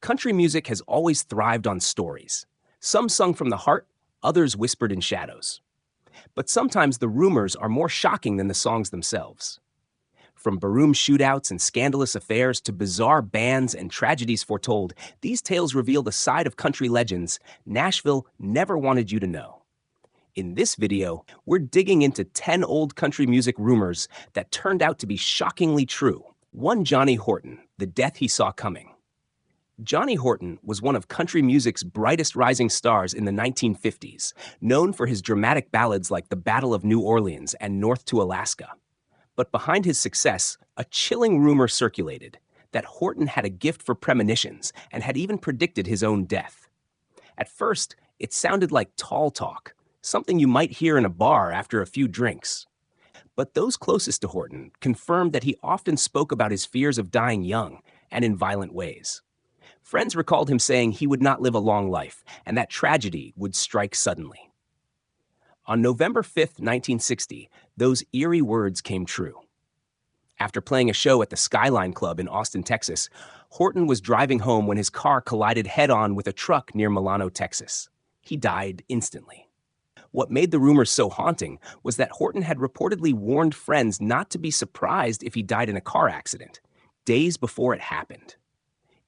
Country music has always thrived on stories. Some sung from the heart, others whispered in shadows. But sometimes the rumors are more shocking than the songs themselves. From barroom shootouts and scandalous affairs to bizarre bands and tragedies foretold, these tales reveal the side of country legends Nashville never wanted you to know. In this video, we're digging into 10 old country music rumors that turned out to be shockingly true. 1. Johnny Horton, the death he saw coming. Johnny Horton was one of country music's brightest rising stars in the 1950s, known for his dramatic ballads like The Battle of New Orleans and North to Alaska. But behind his success, a chilling rumor circulated that Horton had a gift for premonitions and had even predicted his own death. At first, it sounded like tall talk, something you might hear in a bar after a few drinks. But those closest to Horton confirmed that he often spoke about his fears of dying young and in violent ways. Friends recalled him saying he would not live a long life and that tragedy would strike suddenly. On November 5, 1960, those eerie words came true. After playing a show at the Skyline Club in Austin, Texas, Horton was driving home when his car collided head-on with a truck near Milano, Texas. He died instantly. What made the rumors so haunting was that Horton had reportedly warned friends not to be surprised if he died in a car accident, days before it happened.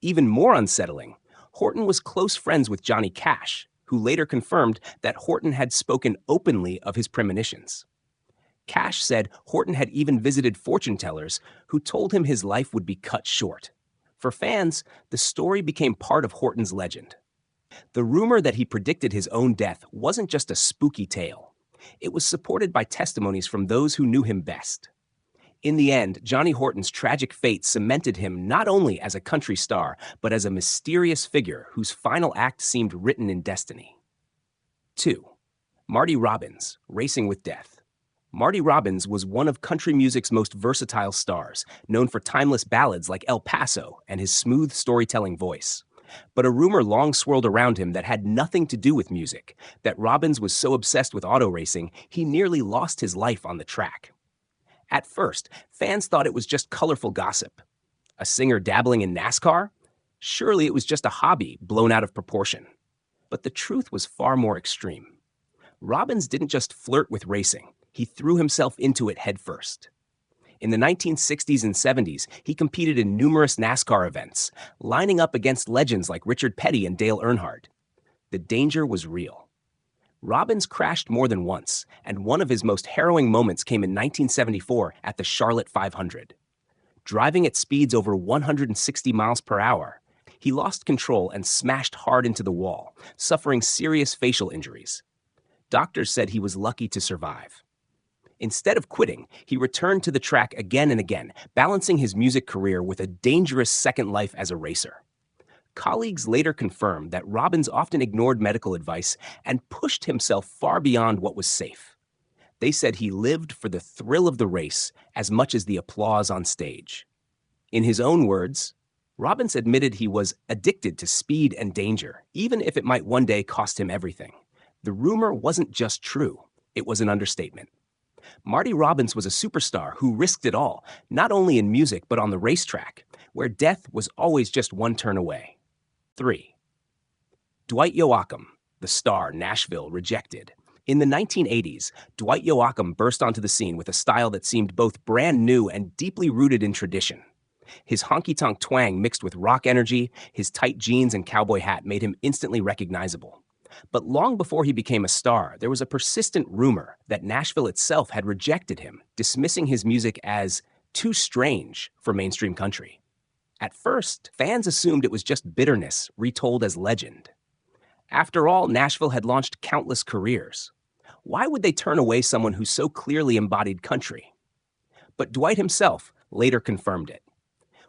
Even more unsettling, Horton was close friends with Johnny Cash, who later confirmed that Horton had spoken openly of his premonitions. Cash said Horton had even visited fortune tellers who told him his life would be cut short. For fans, the story became part of Horton's legend. The rumor that he predicted his own death wasn't just a spooky tale. It was supported by testimonies from those who knew him best. In the end, Johnny Horton's tragic fate cemented him not only as a country star, but as a mysterious figure whose final act seemed written in destiny. 2. Marty Robbins, Racing with Death. Marty Robbins was one of country music's most versatile stars, known for timeless ballads like El Paso and his smooth storytelling voice. But a rumor long swirled around him that had nothing to do with music, that Robbins was so obsessed with auto racing, he nearly lost his life on the track. At first, fans thought it was just colorful gossip. A singer dabbling in NASCAR? Surely it was just a hobby blown out of proportion. But the truth was far more extreme. Robbins didn't just flirt with racing, he threw himself into it headfirst. In the 1960s and 70s, he competed in numerous NASCAR events, lining up against legends like Richard Petty and Dale Earnhardt. The danger was real. Robbins crashed more than once, and one of his most harrowing moments came in 1974 at the Charlotte 500. Driving at speeds over 160 miles per hour, he lost control and smashed hard into the wall, suffering serious facial injuries. Doctors said he was lucky to survive. Instead of quitting, he returned to the track again and again, balancing his music career with a dangerous second life as a racer. Colleagues later confirmed that Robbins often ignored medical advice and pushed himself far beyond what was safe. They said he lived for the thrill of the race as much as the applause on stage. In his own words, Robbins admitted he was addicted to speed and danger, even if it might one day cost him everything. The rumor wasn't just true, it was an understatement. Marty Robbins was a superstar who risked it all, not only in music but on the racetrack, where death was always just one turn away. 3. Dwight Yoakam, the star Nashville rejected. In the 1980s, Dwight Yoakam burst onto the scene with a style that seemed both brand new and deeply rooted in tradition. His honky-tonk twang mixed with rock energy, his tight jeans and cowboy hat made him instantly recognizable. But long before he became a star, there was a persistent rumor that Nashville itself had rejected him, dismissing his music as too strange for mainstream country. At first, fans assumed it was just bitterness retold as legend. After all, Nashville had launched countless careers. Why would they turn away someone who so clearly embodied country? But Dwight himself later confirmed it.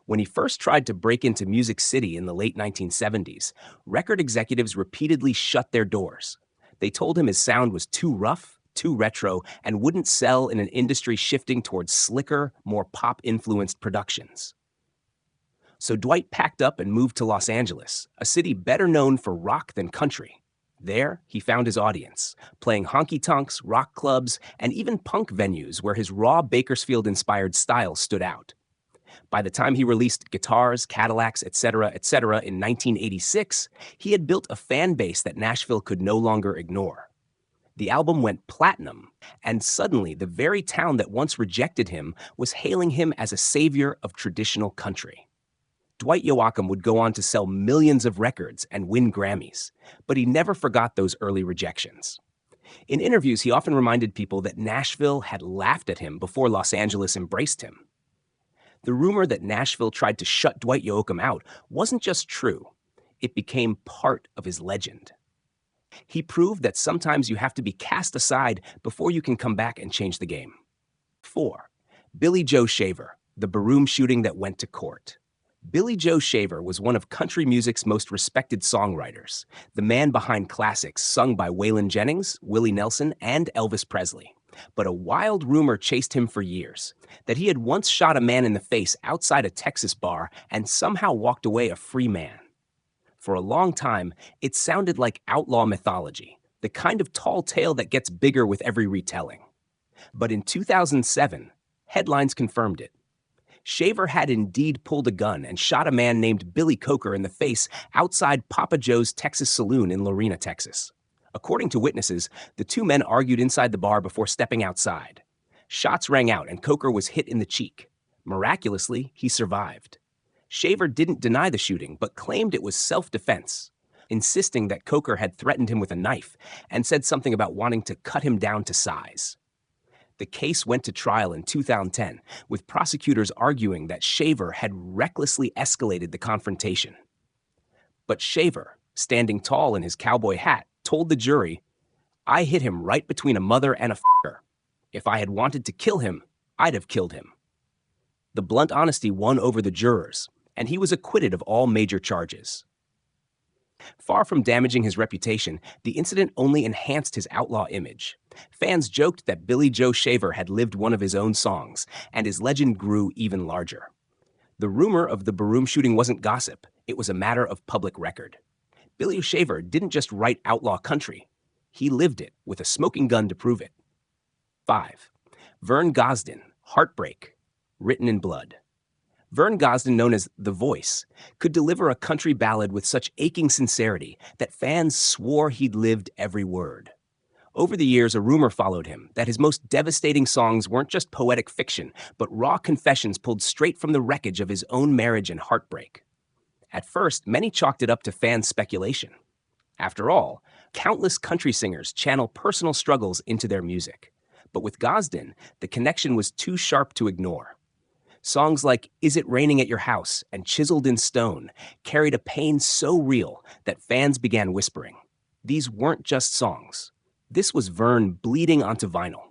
When he first tried to break into Music City in the late 1970s, record executives repeatedly shut their doors. They told him his sound was too rough, too retro, and wouldn't sell in an industry shifting towards slicker, more pop-influenced productions. So Dwight packed up and moved to Los Angeles, a city better known for rock than country. There, he found his audience, playing honky-tonks, rock clubs, and even punk venues where his raw Bakersfield-inspired style stood out. By the time he released Guitars, Cadillacs, etc., etc. in 1986, he had built a fan base that Nashville could no longer ignore. The album went platinum, and suddenly the very town that once rejected him was hailing him as a savior of traditional country. Dwight Yoakam would go on to sell millions of records and win Grammys, but he never forgot those early rejections. In interviews, he often reminded people that Nashville had laughed at him before Los Angeles embraced him. The rumor that Nashville tried to shut Dwight Yoakam out wasn't just true, it became part of his legend. He proved that sometimes you have to be cast aside before you can come back and change the game. 4. Billy Joe Shaver, the Baroom shooting that went to court. Billy Joe Shaver was one of country music's most respected songwriters, the man behind classics sung by Waylon Jennings, Willie Nelson, and Elvis Presley. But a wild rumor chased him for years, that he had once shot a man in the face outside a Texas bar and somehow walked away a free man. For a long time, it sounded like outlaw mythology, the kind of tall tale that gets bigger with every retelling. But in 2007, headlines confirmed it. Shaver had indeed pulled a gun and shot a man named Billy Coker in the face outside Papa Joe's Texas Saloon in Loretta, Texas. According to witnesses, the two men argued inside the bar before stepping outside. Shots rang out and Coker was hit in the cheek. Miraculously, he survived. Shaver didn't deny the shooting, but claimed it was self-defense, insisting that Coker had threatened him with a knife and said something about wanting to cut him down to size. The case went to trial in 2010, with prosecutors arguing that Shaver had recklessly escalated the confrontation. But Shaver, standing tall in his cowboy hat, told the jury, "I hit him right between a mother and a f***er. If I had wanted to kill him, I'd have killed him." The blunt honesty won over the jurors, and he was acquitted of all major charges. Far from damaging his reputation, the incident only enhanced his outlaw image. Fans joked that Billy Joe Shaver had lived one of his own songs, and his legend grew even larger. The rumor of the Baroom shooting wasn't gossip, it was a matter of public record. Billy Shaver didn't just write outlaw country, he lived it with a smoking gun to prove it. 5. Vern Gosden, Heartbreak, written in blood. Vern Gosden, known as The Voice, could deliver a country ballad with such aching sincerity that fans swore he'd lived every word. Over the years, a rumor followed him that his most devastating songs weren't just poetic fiction, but raw confessions pulled straight from the wreckage of his own marriage and heartbreak. At first, many chalked it up to fan speculation. After all, countless country singers channel personal struggles into their music. But with Gosden, the connection was too sharp to ignore. Songs like Is It Raining at Your House and Chiseled in Stone carried a pain so real that fans began whispering. These weren't just songs. This was Vern bleeding onto vinyl.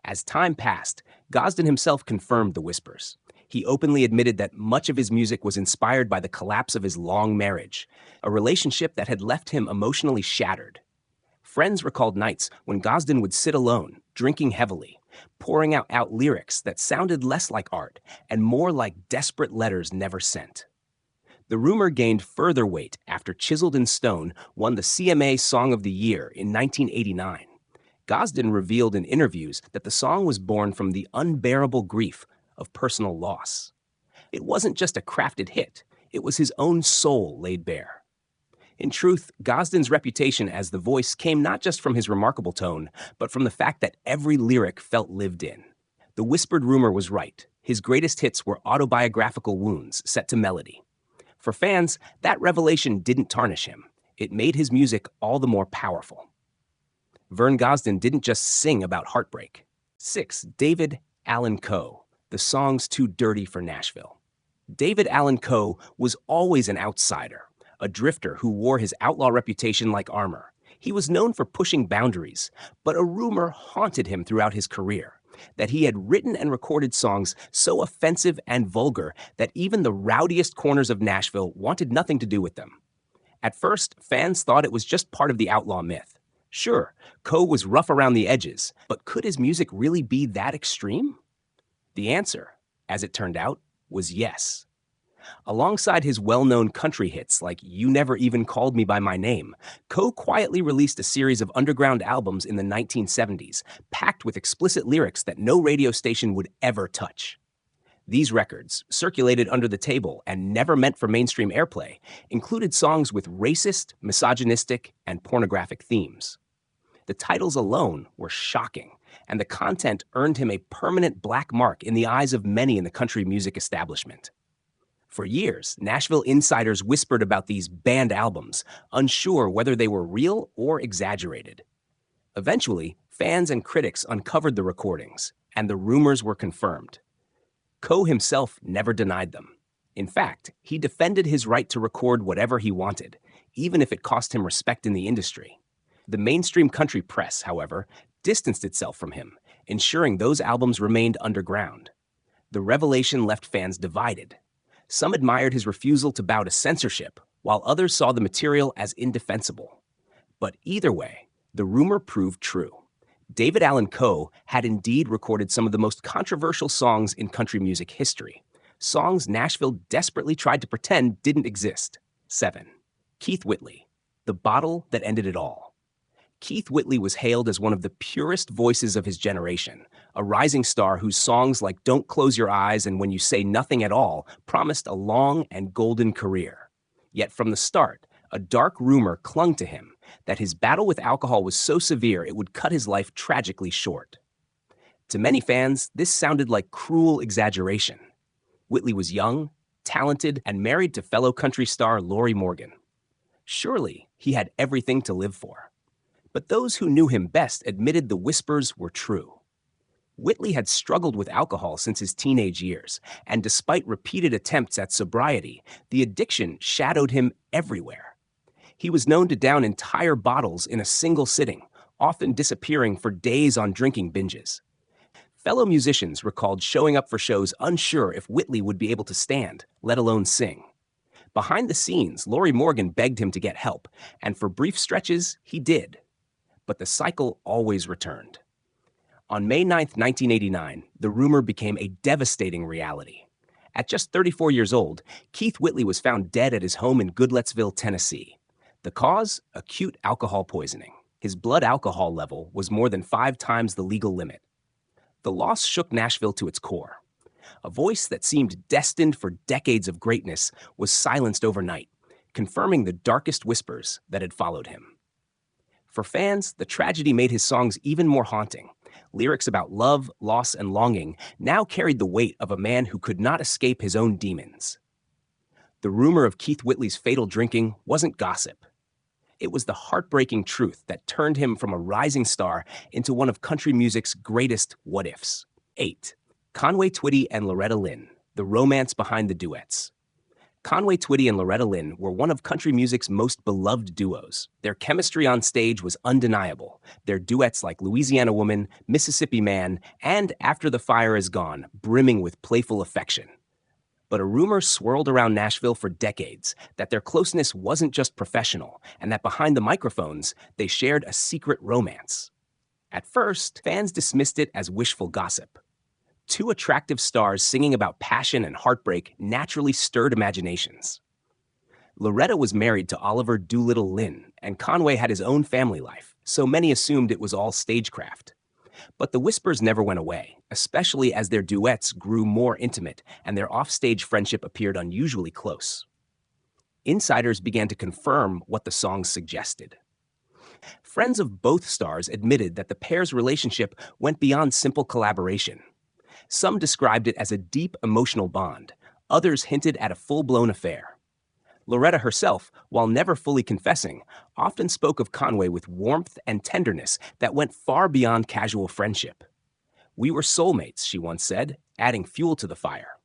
As time passed, Gosden himself confirmed the whispers. He openly admitted that much of his music was inspired by the collapse of his long marriage, a relationship that had left him emotionally shattered. Friends recalled nights when Gosden would sit alone, drinking heavily, pouring out lyrics that sounded less like art and more like desperate letters never sent. The rumor gained further weight after Chiseled in Stone won the CMA Song of the Year in 1989. Gosden revealed in interviews that the song was born from the unbearable grief of personal loss. It wasn't just a crafted hit, it was his own soul laid bare. In truth, Gosden's reputation as The Voice came not just from his remarkable tone, but from the fact that every lyric felt lived in. The whispered rumor was right. His greatest hits were autobiographical wounds set to melody. For fans, that revelation didn't tarnish him. It made his music all the more powerful. Vern Gosden didn't just sing about heartbreak. 6. David Allen Coe, The Song's Too Dirty for Nashville. David Allen Coe was always an outsider, a drifter who wore his outlaw reputation like armor. He was known for pushing boundaries, but a rumor haunted him throughout his career, that he had written and recorded songs so offensive and vulgar that even the rowdiest corners of Nashville wanted nothing to do with them. At first, fans thought it was just part of the outlaw myth. Sure, Coe was rough around the edges, but could his music really be that extreme? The answer, as it turned out, was yes. Alongside his well-known country hits like You Never Even Called Me by My Name, Coe quietly released a series of underground albums in the 1970s, packed with explicit lyrics that no radio station would ever touch. These records, circulated under the table and never meant for mainstream airplay, included songs with racist, misogynistic, and pornographic themes. The titles alone were shocking, and the content earned him a permanent black mark in the eyes of many in the country music establishment. For years, Nashville insiders whispered about these banned albums, unsure whether they were real or exaggerated. Eventually, fans and critics uncovered the recordings, and the rumors were confirmed. Coe himself never denied them. In fact, he defended his right to record whatever he wanted, even if it cost him respect in the industry. The mainstream country press, however, distanced itself from him, ensuring those albums remained underground. The revelation left fans divided. Some admired his refusal to bow to censorship, while others saw the material as indefensible. But either way, the rumor proved true. David Allen Coe had indeed recorded some of the most controversial songs in country music history, songs Nashville desperately tried to pretend didn't exist. 7. Keith Whitley, The Bottle That Ended It All. Keith Whitley was hailed as one of the purest voices of his generation, a rising star whose songs like Don't Close Your Eyes and When You Say Nothing at All promised a long and golden career. Yet from the start, a dark rumor clung to him that his battle with alcohol was so severe it would cut his life tragically short. To many fans, this sounded like cruel exaggeration. Whitley was young, talented, and married to fellow country star Lorrie Morgan. Surely, he had everything to live for. But those who knew him best admitted the whispers were true. Whitley had struggled with alcohol since his teenage years, and despite repeated attempts at sobriety, the addiction shadowed him everywhere. He was known to down entire bottles in a single sitting, often disappearing for days on drinking binges. Fellow musicians recalled showing up for shows unsure if Whitley would be able to stand, let alone sing. Behind the scenes, Lorrie Morgan begged him to get help, and for brief stretches, he did. But the cycle always returned. On May 9, 1989, the rumor became a devastating reality. At just 34 years old, Keith Whitley was found dead at his home in Goodlettsville, Tennessee. The cause? Acute alcohol poisoning. His blood alcohol level was more than 5 times the legal limit. The loss shook Nashville to its core. A voice that seemed destined for decades of greatness was silenced overnight, confirming the darkest whispers that had followed him. For fans, the tragedy made his songs even more haunting. Lyrics about love, loss, and longing now carried the weight of a man who could not escape his own demons. The rumor of Keith Whitley's fatal drinking wasn't gossip. It was the heartbreaking truth that turned him from a rising star into one of country music's greatest what-ifs. 8. Conway Twitty and Loretta Lynn, the romance behind the duets. Conway Twitty and Loretta Lynn were one of country music's most beloved duos. Their chemistry on stage was undeniable. Their duets like Louisiana Woman, Mississippi Man, and After the Fire Is Gone, brimming with playful affection. But a rumor swirled around Nashville for decades that their closeness wasn't just professional, and that behind the microphones, they shared a secret romance. At first, fans dismissed it as wishful gossip. Two attractive stars singing about passion and heartbreak naturally stirred imaginations. Loretta was married to Oliver Doolittle Lynn, and Conway had his own family life, so many assumed it was all stagecraft. But the whispers never went away, especially as their duets grew more intimate and their offstage friendship appeared unusually close. Insiders began to confirm what the songs suggested. Friends of both stars admitted that the pair's relationship went beyond simple collaboration. Some described it as a deep emotional bond. Others hinted at a full-blown affair. Loretta herself, while never fully confessing, often spoke of Conway with warmth and tenderness that went far beyond casual friendship. "We were soulmates," she once said, adding fuel to the fire.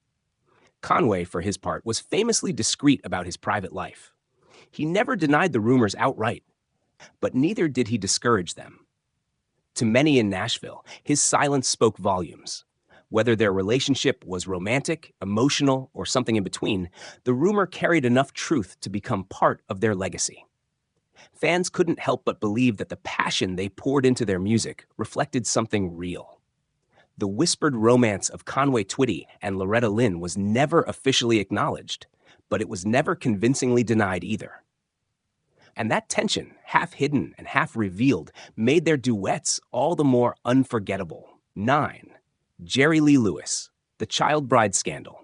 Conway, for his part, was famously discreet about his private life. He never denied the rumors outright, but neither did he discourage them. To many in Nashville, his silence spoke volumes. Whether their relationship was romantic, emotional, or something in between, the rumor carried enough truth to become part of their legacy. Fans couldn't help but believe that the passion they poured into their music reflected something real. The whispered romance of Conway Twitty and Loretta Lynn was never officially acknowledged, but it was never convincingly denied either. And that tension, half hidden and half revealed, made their duets all the more unforgettable. 9. Jerry Lee Lewis, The child bride scandal.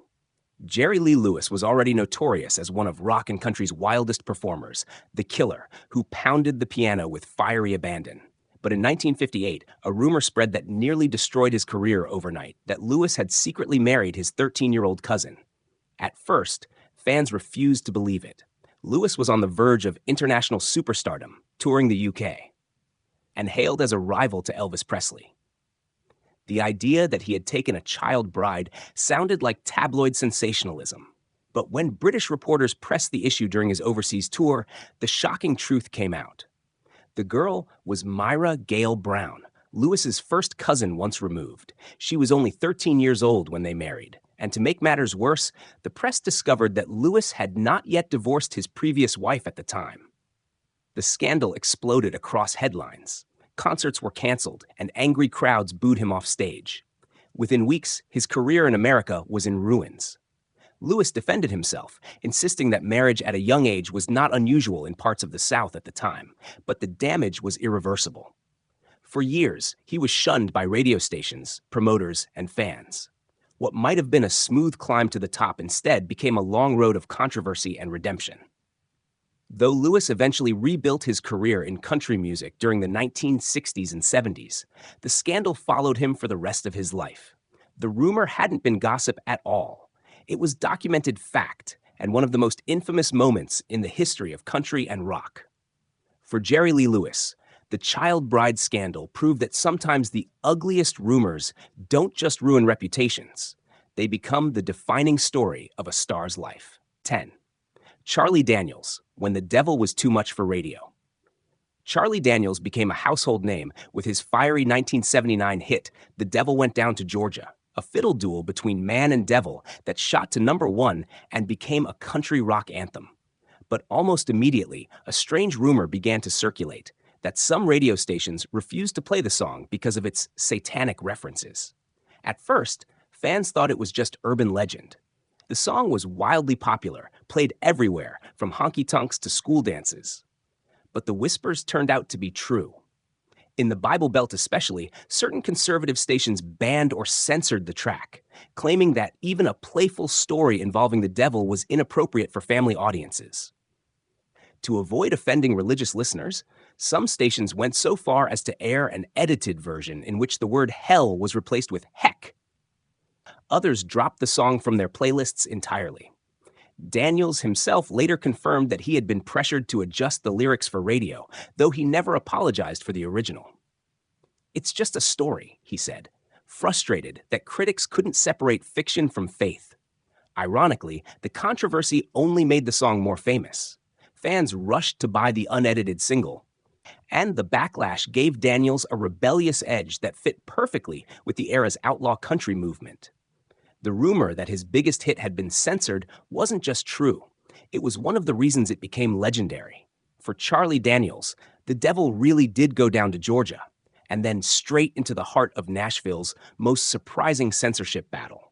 Jerry Lee Lewis was already notorious as one of rock and country's wildest performers, the killer who pounded the piano with fiery abandon. But in 1958, a rumor spread that nearly destroyed his career overnight, that Lewis had secretly married his 13-year-old cousin. At first, fans refused to believe it. Lewis was on the verge of international superstardom, touring the UK, and hailed as a rival to Elvis Presley. The idea that he had taken a child bride sounded like tabloid sensationalism. But when British reporters pressed the issue during his overseas tour, the shocking truth came out. The girl was Myra Gale Brown, Lewis's first cousin once removed. She was only 13 years old when they married. And to make matters worse, the press discovered that Lewis had not yet divorced his previous wife at the time. The scandal exploded across headlines. Concerts were canceled, and angry crowds booed him off stage. Within weeks, his career in America was in ruins. Lewis defended himself, insisting that marriage at a young age was not unusual in parts of the South at the time, but the damage was irreversible. For years, he was shunned by radio stations, promoters, and fans. What might have been a smooth climb to the top instead became a long road of controversy and redemption. Though Lewis eventually rebuilt his career in country music during the 1960s and 70s, the scandal followed him for the rest of his life. The rumor hadn't been gossip at all. It was documented fact and one of the most infamous moments in the history of country and rock. For Jerry Lee Lewis, the child bride scandal proved that sometimes the ugliest rumors don't just ruin reputations. They become the defining story of a star's life. 10. Charlie Daniels, When the Devil Was Too Much for Radio. Charlie Daniels became a household name with his fiery 1979 hit, The Devil Went Down to Georgia, a fiddle duel between man and devil that shot to #1 and became a country rock anthem. But almost immediately, a strange rumor began to circulate that some radio stations refused to play the song because of its satanic references. At first, fans thought it was just urban legend. The song was wildly popular, played everywhere, from honky-tonks to school dances. But the whispers turned out to be true. In the Bible Belt especially, certain conservative stations banned or censored the track, claiming that even a playful story involving the devil was inappropriate for family audiences. To avoid offending religious listeners, some stations went so far as to air an edited version in which the word hell was replaced with heck. Others dropped the song from their playlists entirely. Daniels himself later confirmed that he had been pressured to adjust the lyrics for radio, though he never apologized for the original. "It's just a story," he said, frustrated that critics couldn't separate fiction from faith. Ironically, the controversy only made the song more famous. Fans rushed to buy the unedited single, and the backlash gave Daniels a rebellious edge that fit perfectly with the era's outlaw country movement. The rumor that his biggest hit had been censored wasn't just true. It was one of the reasons it became legendary. For Charlie Daniels, the devil really did go down to Georgia, and then straight into the heart of Nashville's most surprising censorship battle.